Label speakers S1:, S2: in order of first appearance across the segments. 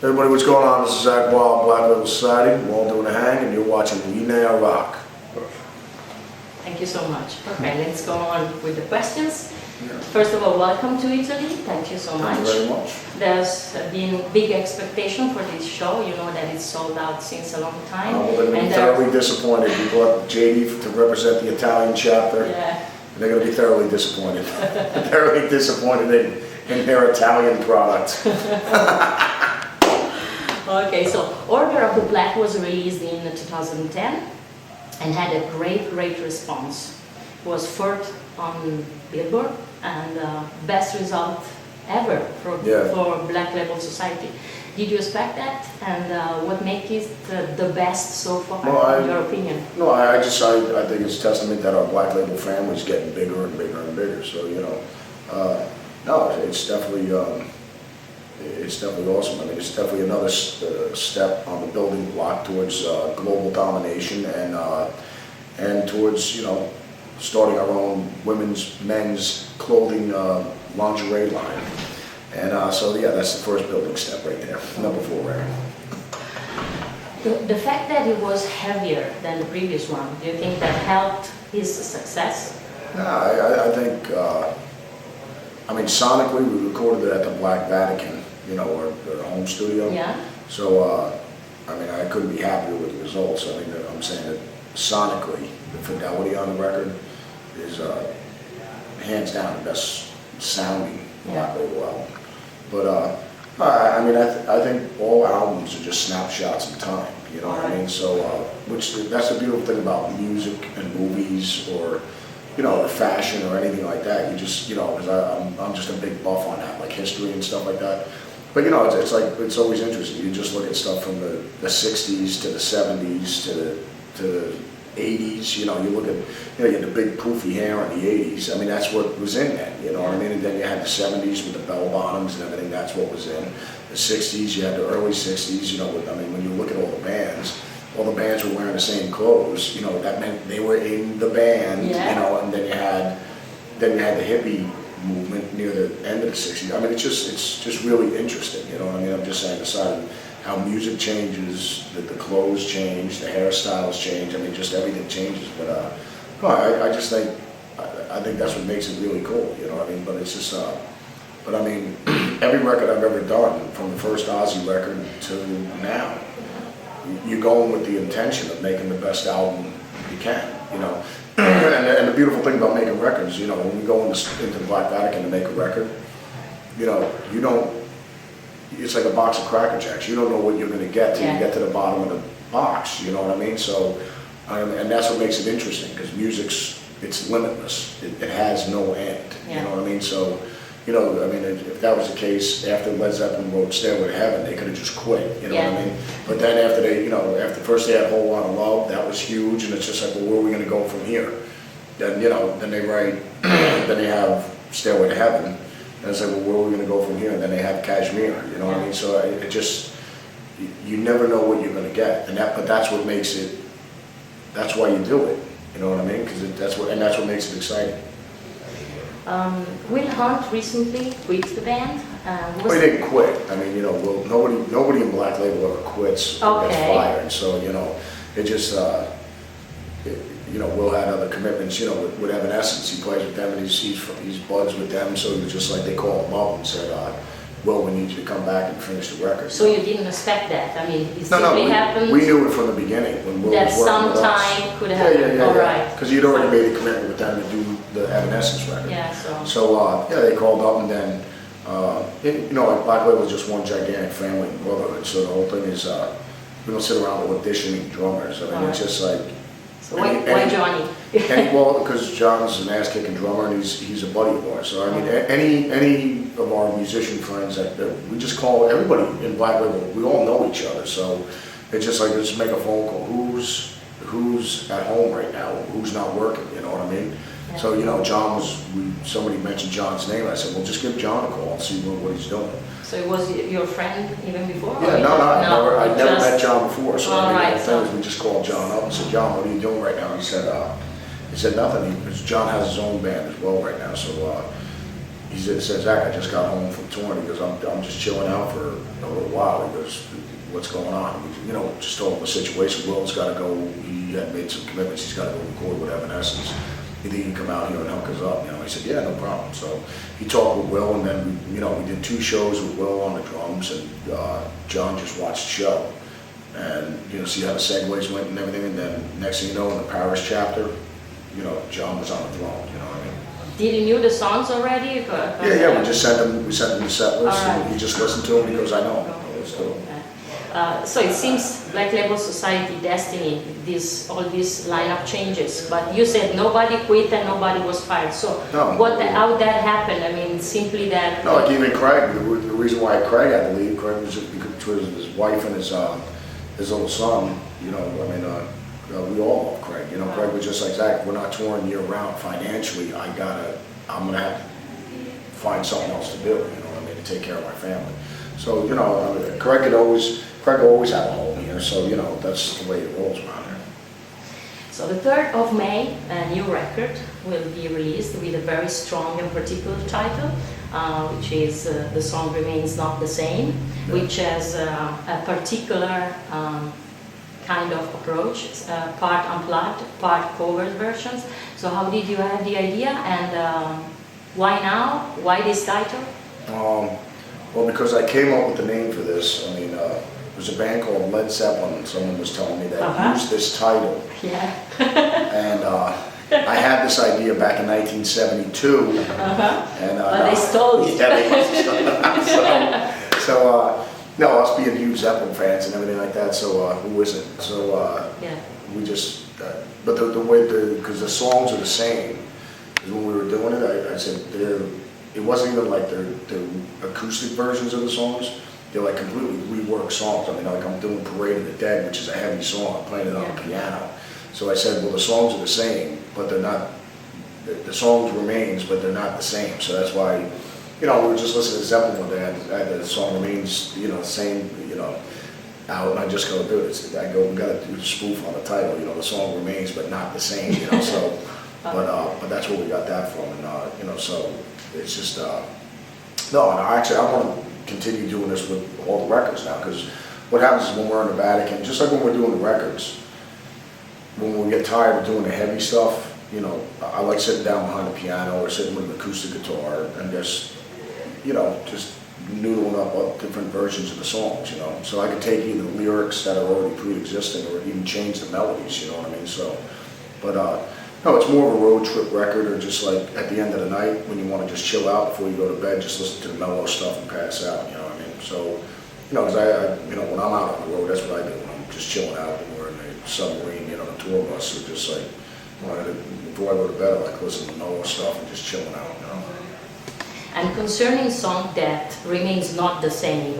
S1: Everybody, what's going on? This is Zakk Wylde, Black Label Society. We're all doing a hang, and you're watching LineaRock.
S2: Thank you so much. Okay, let's go on with the questions.
S1: Yeah.
S2: First of all, welcome to Italy. Thank you so much.
S1: Thank you very much.
S2: There's been big expectation for this show. You know that it's sold out since a long time.
S1: Well, they're going to be thoroughly disappointed. We brought JD to represent the Italian chapter.
S2: Yeah.
S1: And they're going to be thoroughly disappointed. Thoroughly disappointed in their Italian product.
S2: Okay, so Order of the Black was released in 2010 and had a great response. It was fourth on Billboard and best result ever for Black Label Society. Did you expect that? And what makes it the best so far, in your opinion?
S1: No, I think it's a testament that our Black Label family is getting bigger and bigger and bigger. So, you know, no, it's definitely awesome. I mean, it's definitely another step on the building block towards global domination and towards, you know, starting our own women's, men's clothing lingerie line. And so, yeah, that's the first building step right there, number 4 record.
S2: The fact that it was heavier than the previous one, do you think that helped his success?
S1: No, I think, I mean, sonically, we recorded it at the Black Vatican, you know, our home studio.
S2: Yeah.
S1: So, I mean, I couldn't be happier with the results. I mean, I'm saying that sonically, the fidelity on the record is hands down the best sounding Black Label album. But, I mean, I think all albums are just snapshots in time, you know what I mean? So, that's the beautiful thing about music and movies or, you know, or fashion or anything like that. You just, you know, because I'm just a big buff on that, like history and stuff like that. But, you know, it's like, it's always interesting. You just look at stuff from the 60s to the 70s to the 80s, you know, you look at, you know, you had the big poofy hair in the 80s. I mean, that's what was in then, you know what I mean? And then you had the 70s with the bell bottoms and everything, that's what was in. The 60s, you had the early 60s, you know, I mean, when you look at all the bands were wearing the same clothes, you know, that meant they were in the band, you know, and then you had the hippie movement near the end of the 60s. I mean, it's just really interesting, you know what I mean? I'm just saying, aside how music changes, the clothes change, the hairstyles change, I mean, just everything changes. But no, I just think, I think that's what makes it really cool, you know what I mean? But it's just, but I mean, every record I've ever done, from the first Ozzy record to now, you're going with the intention of making the best album you can, you know? And the beautiful thing about making records, you know, when we go into the Black Vatican to make a record, you know, you don't, it's like a box of Cracker Jacks. You don't know what you're going to get till you get to the bottom of the box, you know what I mean? So, and that's what makes it interesting, because music's, it's limitless. It has no end, you know what I mean? So, you know, I mean, if that was the case, after Led Zeppelin wrote Stairway to Heaven, they could have just quit, you know what I mean? But then after they, you know, after first they had Whole Lot of Love, that was huge, and it's just like, well, where are we going to go from here? Then, you know, then they write, then they have Stairway to Heaven, and it's like, well, where are we going to go from here? And then they have Kashmir, you know what I mean? So it just, you never know what you're going to get, and but that's what makes it, that's why you do it, you know what I mean? Because that's what makes it exciting.
S2: Will Hunt recently quit the band.
S1: Well, he didn't quit. I mean, you know, nobody in Black Label ever quits or gets fired. And so, you know, it just, you know, Will had other commitments, you know, with Evanescence. He plays with them and he's buds with them. So it was just like they called him up and said, Will, we need you to come back and finish the record.
S2: So you didn't expect that? I mean, it simply happened?
S1: We knew it from the beginning when Will was working with us.
S2: That sometime could happen. All right.
S1: Because he'd already made a commitment with them to do the Evanescence record.
S2: Yeah,
S1: So, yeah, they called up, and then, you know, like Black Label is just one gigantic family and brotherhood. So the whole thing is, we don't sit around auditioning drummers. I mean, it's just like...
S2: So why Johnny?
S1: Well, because John's an ass-kicking drummer, and he's a buddy of ours. So I mean, any of our musician friends that we just call, everybody in Black Label, we all know each other. So it's just like, let's make a phone call. Who's at home right now? Who's not working? You know what I mean? Yeah. So, you know, somebody mentioned John's name. I said, well, just give John a call and see what he's doing.
S2: So it was your friend even before?
S1: Yeah, I'd never met John before. So the thing is, we just called John up and said, John, what are you doing right now? He said nothing. John has his own band as well right now. So he said, Zakk, I just got home from touring. He goes, I'm just chilling out for a little while. He goes, what's going on? We, just told him the situation. Will's got to go. He had made some commitments. He's got to go record with Evanescence. He think he can come out here and hook us up. I said, yeah, no problem. So he talked with Will, and then we did 2 shows with Will on the drums, and John just watched the show, and see how the segues went and everything. And then next thing you know, in the Paris chapter, John was on the throne. You know what I mean?
S2: Did he knew the songs already?
S1: Yeah. We just sent him. We sent him the set list,
S2: Right.
S1: and he just listened to them. He goes, I know. Let's do it.
S2: So it seems Black Label Society, Destiny, all these lineup changes. But you said nobody quit and nobody was fired. So
S1: No.
S2: how that happened? I mean, simply that.
S1: No, like even Craig. The reason why Craig had to leave, Craig was just because his wife and his little son. We all love Craig. Craig was just like, Zakk, we're not touring year round financially. I'm gonna have to find something else to do. To take care of my family. So Craig always had a home here. So that's the way it rolls around here.
S2: So the 3rd of May, a new record will be released with a very strong and particular title, which is The Song Remains Not the Same, which has a particular kind of approach, part unplugged, part covered versions. So how did you have the idea, and why now? Why this title?
S1: Well, because I came up with the name for this. There was a band called Led Zeppelin, and someone was telling me that used this title.
S2: Yeah.
S1: And I had this idea back in 1972. And,
S2: but they stole it.
S1: Yeah, they must have stolen it. No, us being huge Zeppelin fans and everything like that, so who isn't? So we just, but the way, because the songs are the same, because when we were doing it, I said, it wasn't even like they're acoustic versions of the songs. They're like completely reworked songs. Like I'm doing Parade of the Dead, which is a heavy song. I'm playing it on the piano. So I said, well, the songs are the same, but they're not. The songs remains, but they're not the same. So that's why, we were just listening to Zeppelin one day. I had the song remains, the same, out, and I just go do it. We got to do the spoof on the title. The song remains, but not the same. So, but that's where we got that from, and so. It's just, no, and I want to continue doing this with all the records now, because what happens is when we're in the Vatican, just like when we're doing the records, when we get tired of doing the heavy stuff, I like sitting down behind the piano or sitting with an acoustic guitar and just noodling up different versions of the songs, So I can take either lyrics that are already pre-existing or even change the melodies, you know what I mean? So, but, no, it's more of a road trip record, or just like at the end of the night when you want to just chill out before you go to bed, just listen to the mellow stuff and pass out. You know what I mean? So, because when I'm out on the road, that's what I do. When I'm just chilling out, and we're in a submarine, a tour bus, or just like before I go to bed, I like listen to mellow stuff and just chilling out.
S2: And concerning song that remains not the same,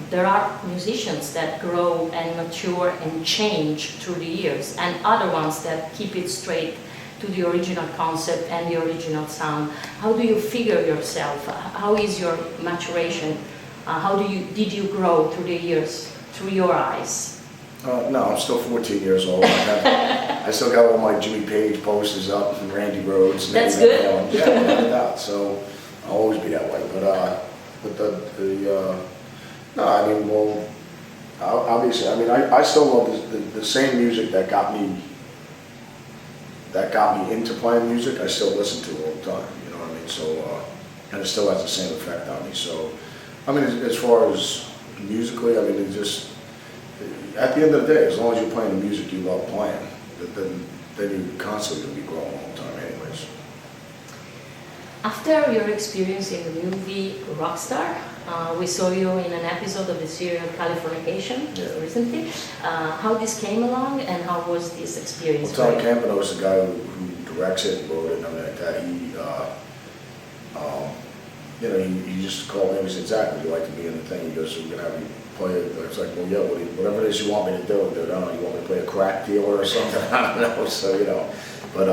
S2: there are musicians that grow and mature and change through the years, and other ones that keep it straight to the original concept and the original sound. How do you figure yourself? How is your maturation? Did you grow through the years, through your eyes?
S1: No, I'm still 14 years old. I still got all my Jimmy Page posters up and Randy Rhoads. And
S2: that's good.
S1: Yeah, without a doubt. So I'll always be that way. But no, obviously, I still love the same music that got me into playing music. I still listen to all the time. You know what I mean? So and it still has the same effect on me. So as far as musically, it's just at the end of the day, as long as you're playing the music you love playing, then you're constantly going to be growing all the time, anyways.
S2: After your experience in the movie Rockstar, we saw you in an episode of the serial Californication recently. How this came along, and how was this experience?
S1: Well, Tom Campano is the guy who directs it and wrote it and everything like that. He just called me and he said, Zakk, would you like to be in the thing? He goes, so we're going to have you play it. I was like, well, yeah, whatever it is you want me to do, I don't know, you want me to play a crack dealer or something? I don't know, so, but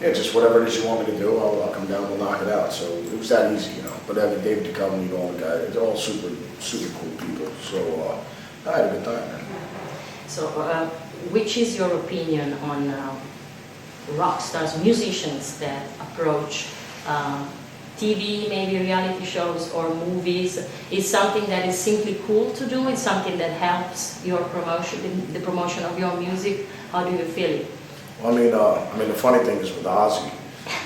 S1: just whatever it is you want me to do, I'll come down, we'll knock it out. So it was that easy, But having David Duchovny and all the guys, they're all super, super cool people. So I had a good time, man.
S2: So which is your opinion on rock stars, musicians that approach TV, maybe reality shows or movies, is something that is simply cool to do? It's something that helps your promotion, the promotion of your music? How do you feel it?
S1: Well, I mean, the funny thing is with Ozzy,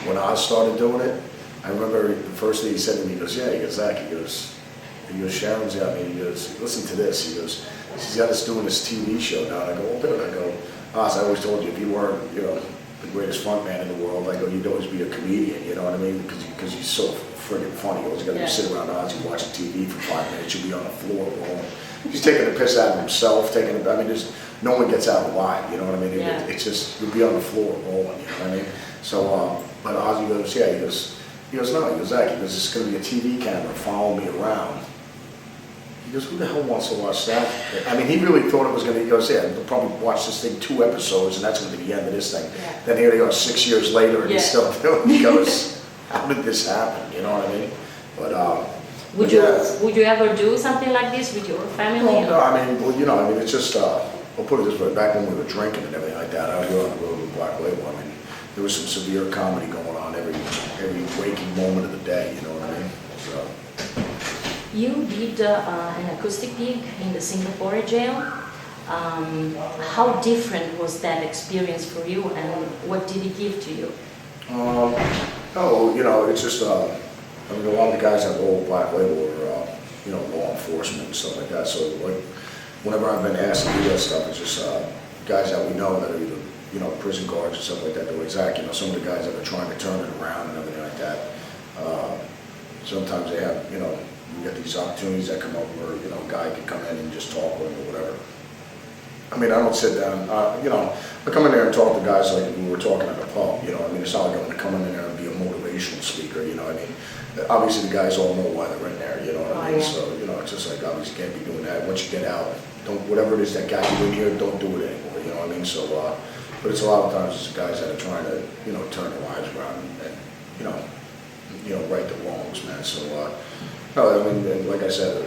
S1: when I started doing it, I remember the first thing he said to me, he goes, yeah, he goes, Zakk, he goes, Sharon's got me, he goes, listen to this, he goes, she's got us doing this TV show now, and I go, well, dude, I go, Oz, I always told you, if you weren't, you know, the greatest front man in the world, I go, you'd always be a comedian, you know what I mean, because he's so friggin' funny, you always got to sit around Ozzy watching TV for 5 minutes, you'll be on the floor rolling. He's taking the piss out of himself, I mean, there's, no one gets out alive, you know what I mean, it's just, you'll be on the floor rolling, you know what I mean, so, but Ozzy goes, yeah, he goes, no, he goes, Zakk, he goes, it's going to be a TV camera following me around. He goes, who the hell wants to watch that? I mean, he really thought it was going to, he goes, yeah, they'll probably watch this thing 2 episodes and that's going to be the end of this thing. Yeah. Then here they are 6 years later and he's still doing it. He goes, how did this happen? You know what I mean? But,
S2: would you ever do something like this with your family?
S1: Well, no, I mean, well, you know, I mean, it's just, I'll put it this way, back when we were drinking and everything like that, out here on the road with Black Label, I mean, there was some severe comedy going on every waking moment of the day, you know what I mean? So.
S2: You did an acoustic gig in the Singapore jail. How different was that experience for you, and what did it give to you?
S1: Oh, you know, it's just, I mean, a lot of the guys that roll Black Label are, you know, law enforcement and stuff like that. So, like, whenever I've been asked to do that stuff, it's just guys that we know that are either, you know, prison guards and stuff like that. They're like, Zakk, you know, some of the guys that are trying to turn it around and everything like that. Sometimes they have, you know, you get these opportunities that come up where, you know, a guy can come in and just talk with him or whatever. I mean, I don't sit down, you know, I come in there and talk to guys like we were talking at the pub, you know, I mean, it's not like I'm going to come in there and be a motivational speaker, you know what I mean? Obviously the guys all know why they're in there, you know what I mean? So, you know, it's just like, obviously you can't be doing that. Once you get out, don't, whatever it is that got you in here, don't do it anymore, you know what I mean? So, but it's a lot of times it's guys that are trying to, you know, turn their lives around and you know, right the wrongs, man. So, no, I mean, and like I said,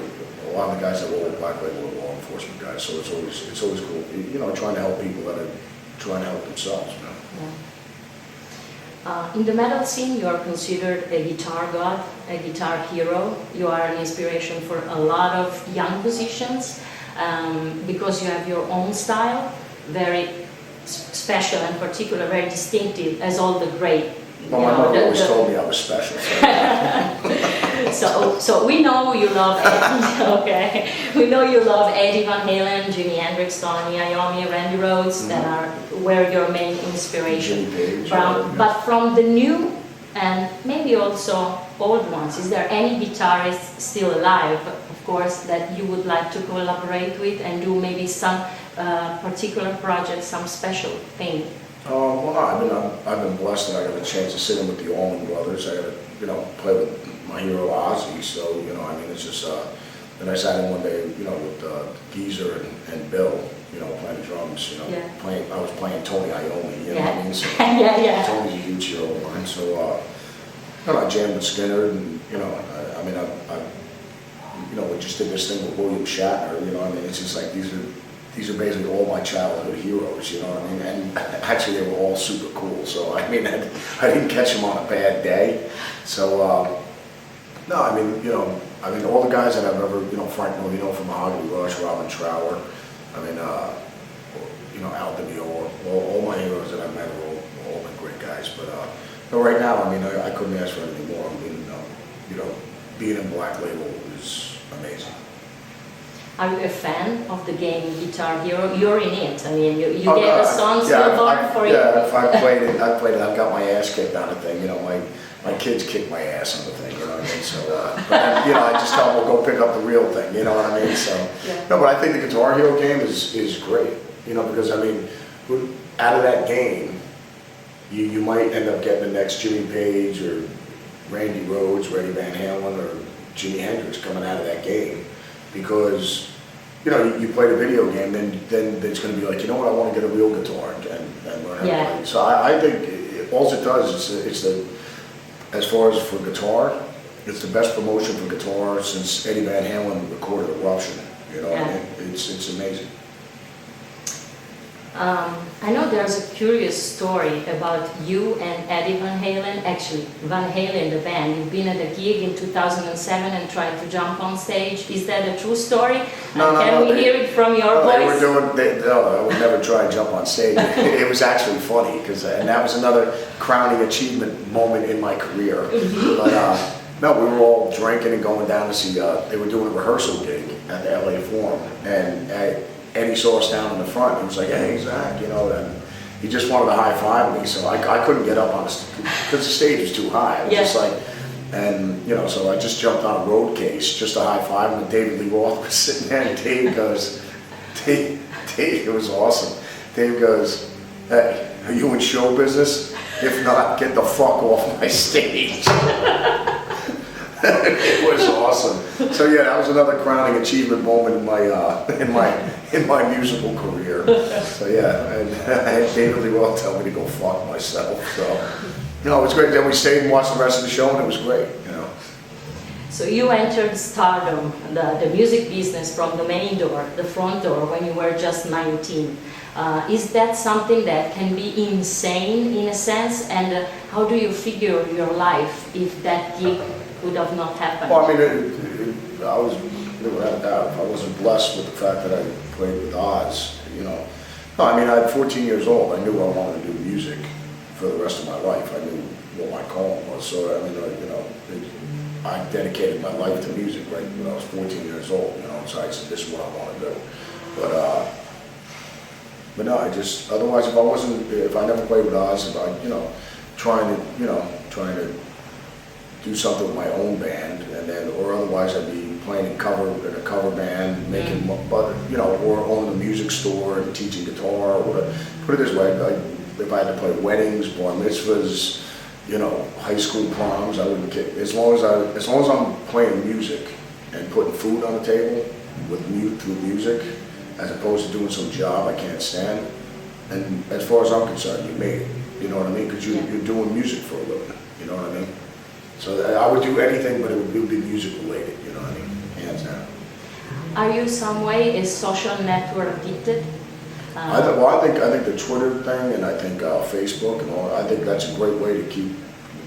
S1: a lot of the guys that roll Black Label are law enforcement guys, so it's always cool, you know, trying to help people that are trying to help themselves, man.
S2: Yeah. In the metal scene, you are considered a guitar god, a guitar hero. You are an inspiration for a lot of young musicians because you have your own style, very special and particular, very distinctive, as all the great.
S1: Well, my mother always told me I was special.
S2: So we know you love Eddie, okay? We know you love Eddie Van Halen, Jimi Hendrix, Tony Iommi, Randy Rhoads, that were your main inspiration. But from the new and maybe also old ones, is there any guitarist still alive, of course, that you would like to collaborate with and do maybe some particular project, some special thing?
S1: Well, no, I've been blessed that I got a chance to sit in with the Allman Brothers. I got to, you know, play with my hero Ozzy. So, you know, I mean, it's just. Then I sat in one day, you know, with Geezer and Bill, you know, playing drums. You know, I was playing Tony Iommi. You know what I mean? So, Tony's a huge hero of mine. So, you know, I jammed with Skinner, and you know, I mean, you know, we just did this thing with William Shatner. You know, I mean, it's just like these are basically all my childhood heroes, you know what I mean? And actually they were all super cool, so I mean, I didn't catch them on a bad day. So, no, I mean, you know, all the guys that I've ever, you know, Frank Molino from Mahogany Rush, Robin Trower, I mean, you know, Al DiMeo, all my heroes that I've met have all been great guys. But right now, I mean, I couldn't ask for anything more. I mean, you know, being in Black Label is amazing.
S2: Are you a fan of the game Guitar Hero? You're in it. I mean, you gave a song Billboard for it.
S1: Yeah, if I played it. I've got my ass kicked on the thing. You know, my kids kick my ass on the thing. You know what I mean? So, but you know, I just tell them, well, go pick up the real thing. You know what I mean? So, no, but I think the Guitar Hero game is great. You know, because I mean, out of that game, you might end up getting the next Jimmy Page or Randy Rhoads, or Eddie Van Halen, or Jimi Hendrix coming out of that game. Because, you know, you play the video game, then it's going to be like, you know what, I want to get a real guitar and learn how to play. So I think all it does is as far as for guitar, it's the best promotion for guitar since Eddie Van Halen recorded Eruption. You know what I mean? It's amazing.
S2: I know there's a curious story about you and Eddie Van Halen. Actually, Van Halen, the band, you've been at a gig in 2007 and tried to jump on stage. Is that a true story? Can we hear it from your voice?
S1: No, I would never try and jump on stage. It was actually funny, and that was another crowning achievement moment in my career. But no, we were all drinking and going down to see, they were doing a rehearsal gig at the LA Forum, and Eddie saw us down in the front. He was like, "Hey, Zakk," you know, and he just wanted to high five me, so I couldn't get up on the because the stage was too high. I was just like, and you know, so I just jumped on a road case just to high five him. And David Lee Roth was sitting there, and Dave goes, Dave, it was awesome. Dave goes, "Hey, are you in show business? If not, get the fuck off my stage." It was awesome. So yeah, that was another crowning achievement moment in my musical career. So yeah, and David Lee Roth told me to go fuck myself. So no, it was great. Then we stayed and watched the rest of the show, and it was great. You know.
S2: So you entered stardom, the music business, from the main door, the front door, when you were just 19. Is that something that can be insane in a sense? And how do you figure your life if that gig would have not happened?
S1: Well, I mean, I was, without a doubt, if I wasn't blessed with the fact that I played with Oz, you know. No, I mean, at 14 years old, I knew I wanted to do music for the rest of my life. I knew what my calling was. So, I mean, you know, I dedicated my life to music right when I was 14 years old, you know. So I said, this is what I want to do. But no, otherwise, if I never played with Oz, if I, you know, trying to do something with my own band, and then, or otherwise I'd be playing in a cover band, making, you know, or owning a music store and teaching guitar, or whatever. Put it this way, if I had to play weddings, bar mitzvahs, you know, high school proms, I wouldn't care. As long as I'm playing music and putting food on the table through music, as opposed to doing some job I can't stand. And as far as I'm concerned, you made it. You know what I mean? Because you're doing music for a living. You know what I mean? So I would do anything, but it would be music related. You know what I mean? Hands down.
S2: Are you some way a social network addicted?
S1: I think the Twitter thing, and I think Facebook and all. I think that's a great way to keep.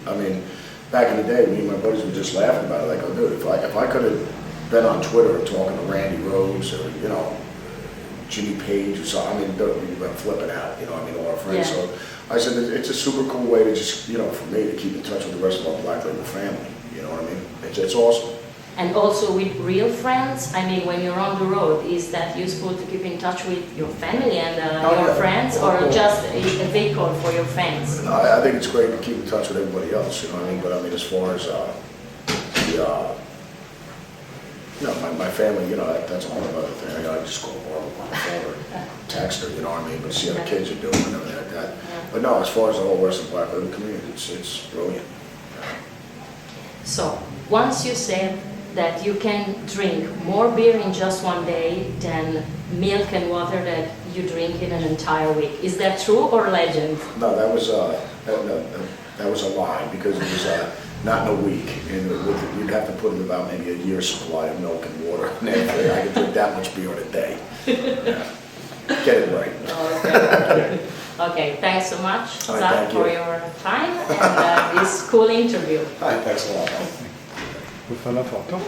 S1: I mean, back in the day, me and my buddies were just laughing about it. Like, oh, dude, if I could have been on Twitter talking to Randy Rhoads or, you know, Jimmy Page or something, I mean, we've been flipping out, you know, I mean, all our friends.
S2: Yeah.
S1: So I said it's a super cool way to just, you know, for me to keep in touch with the rest of our Black Label family. You know what I mean? It's awesome.
S2: And also with real friends. I mean, when you're on the road, is that useful to keep in touch with your family and your friends, or just a vehicle for your fans?
S1: I think it's great to keep in touch with everybody else. You know what I mean? But I mean, as far as you know, my family, you know, that's a whole other thing. You know, I just call Barbara on the phone or text her, you know what I mean? But see how the kids are doing and everything like that. But no, as far as the whole rest of the Black Label community, it's brilliant.
S2: So, once you said that you can drink more beer in just one day than milk and water that you drink in an entire week. Is that true or legend?
S1: No, that was a lie, because it was not in a week, and you'd have to put in about maybe a year's supply of milk and water. And I could drink that much beer in a day. Yeah. Get it right.
S2: Okay. Okay, thanks so much, Zakk, for your time and this cool interview.
S1: Hi, thanks a lot.
S3: Vuoi fare la foto?